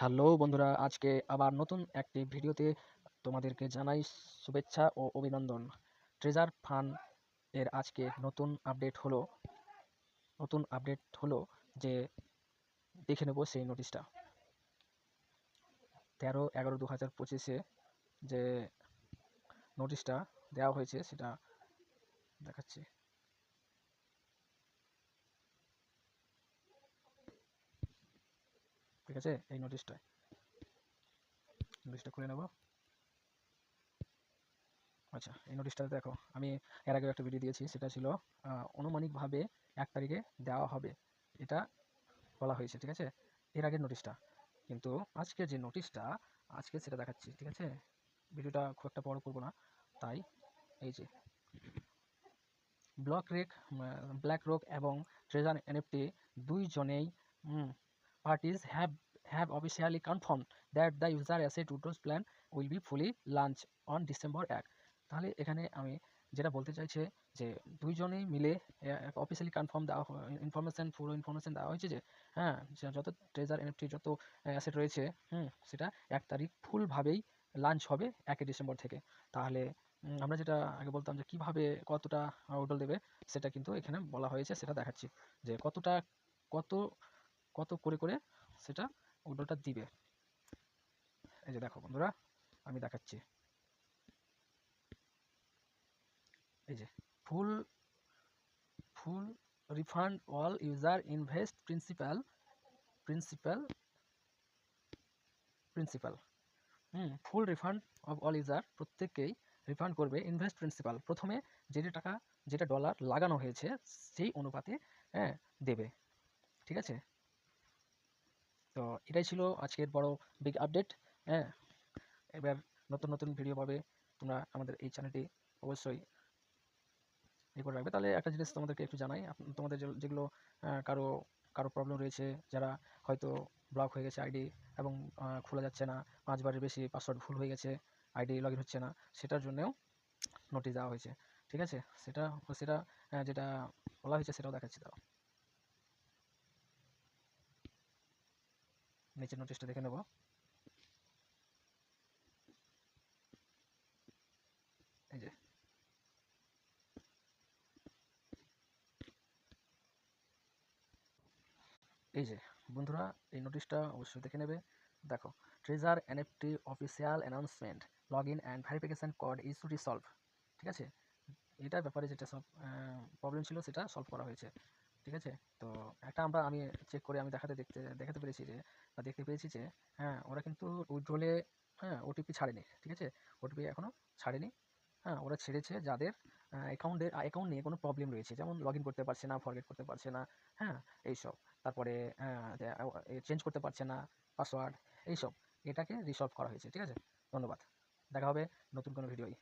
Hello বন্ধুরা, আজকে আবার নতুন একটি ভিডিওতে তোমাদেরকে জানাই শুভেচ্ছা ও অভিনন্দন। ট্রেজার ফান্ড এর আজকে নতুন আপডেট হলো যে দেখে নেব সেই নোটিশটা। 13/11/2025 যে নোটিশটা দেওয়া হয়েছে সেটা দেখাচ্ছি। ঠিক আছে, এই নোটিশটা খুলে নেব। আচ্ছা, এই নোটিশটা দেখো, আমি এর আগে একটা ভিডিও দিয়েছি, সেটা ছিল আনুমানিকভাবে 1 তারিখে দেওয়া হবে, এটা বলা হয়েছে। ঠিক আছে, এর আগের নোটিশটা। কিন্তু আজকের যে নোটিশটা আজকে সেটা দেখাচ্ছি। ঠিক আছে, ভিডিওটা খুব একটা বড় করব না, তাই এই যে ব্ল্যাক রক এবং ট্রেজার এনএফটি দুইজনেই parties have officially confirm that the user asset withdrawal plan will be fully launch on December 1। তাহলে এখানে আমি যেটা বলতে চাইছে যে দুইজনেই মিলে অফিসিয়ালি কনফার্ম দেওয়া পুরো ইনফরমেশন দেওয়া হয়েছে যে হ্যাঁ, যত ট্রেজার এনএফটি যত অ্যাসেট রয়েছে সেটা 1 তারিখ ফুলভাবেই লঞ্চ হবে 1 ডিসেম্বর থেকে। তাহলে আমরা যেটা আগে বলতাম যে কিভাবে কতটা উইথড্রল দেবে, সেটা কিন্তু এখানে বলা হয়েছে, সেটা দেখাচ্ছি যে কতটা কত কত করে সেটা উইথড্রলটা দিবে। এই যে দেখো বন্ধুরা, আমি দেখাচ্ছি। এই যে full full refund all user invest principal principal full refund of all user, প্রত্যেককেই রিফান্ড করবে ইনভেস্ট প্রিন্সিপাল, প্রথমে যেটা ডলার লাগানো হয়েছে সেই অনুপাতে দেবে। ঠিক আছে, তো এটাই ছিল আজকের বড় বিগ আপডেট। হ্যাঁ, এবার নতুন নতুন ভিডিও পাবে তোমরা আমাদের এই চ্যানেলটি অবশ্যই করে রাখবে। তাহলে একটা জিনিস তোমাদেরকে একটু জানাই, তোমাদের যেগুলো কারো কারো প্রবলেম রয়েছে, যারা হয়তো ব্লক হয়ে গেছে আইডি এবং খোলা যাচ্ছে না, 5বারের বেশি পাসওয়ার্ড ভুল হয়ে গেছে, আইডি লগ ইন হচ্ছে না, সেটার জন্যেও নোটিশ দেওয়া হয়েছে। ঠিক আছে, সেটা সেটা যেটা বলা হয়েছে সেটাও দেখাচ্ছি। দাও, নিচের নোটিশটা দেখে নেব। এই যে এই যে বন্ধুরা, এই নোটিশটা অবশ্যই দেখে নেবে। দেখো, treasure NFT official announcement, log in and verification code is two resolve. ঠিক আছে, এটার ব্যাপারে যেটা সব প্রবলেম ছিল সেটা সলভ করা হয়েছে। ঠিক আছে, তো আমি চেক করে আমি দেখাতে পেরেছি যে, বা দেখতে পেয়েছি যে হ্যাঁ, ওরা কিন্তু উইথড্রলে ওটিপি ছাড়েনি। ঠিক আছে, ওটিপি এখনও ছাড়েনি। হ্যাঁ, ওরা ছেড়েছে যাদের অ্যাকাউন্ট নিয়ে কোনো প্রবলেম রয়েছে, যেমন লগ ইন করতে পারছে না, ফরগেট করতে পারছে না, হ্যাঁ এইসব, তারপরে চেঞ্জ করতে পারছে না পাসওয়ার্ড, এইসব, এটাকে রিসলভ করা হয়েছে। ঠিক আছে, ধন্যবাদ, দেখা হবে নতুন কোনো ভিডিওয়।